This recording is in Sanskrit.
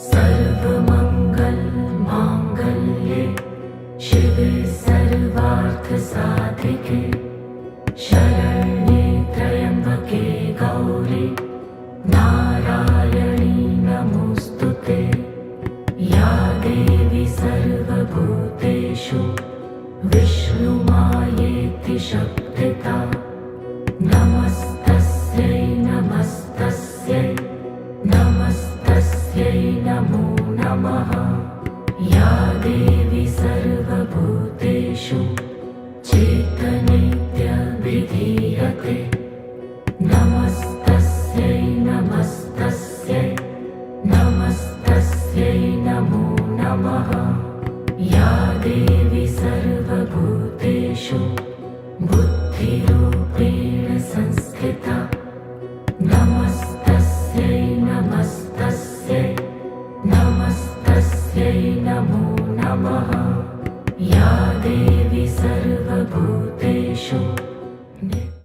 सर्वमंगल मांगल्ये शिवे सर्वार्थ साधिके शरण्ये त्र्यंबके गौरी नारायणी नमोस्तुते। या देवी सर्वभूतेषु विष्णुमायेति शक्तिता नमस्तस्यै नमस्तस्यै नमस्तस्यै नमो नमः। या देवी सर्वभूतेषु चेतनेत्यभिधीयते नमस्तस्यै नमस्तस्यै नमस्तस्यै नमो नमः। या देवी सर्वभूतेषु बुद्धिरूपेण संस्थिता नमस्तस्यै नमस्तस्यै नमस्तस्यै नमो नमः। या देवी सर्वभूतेषु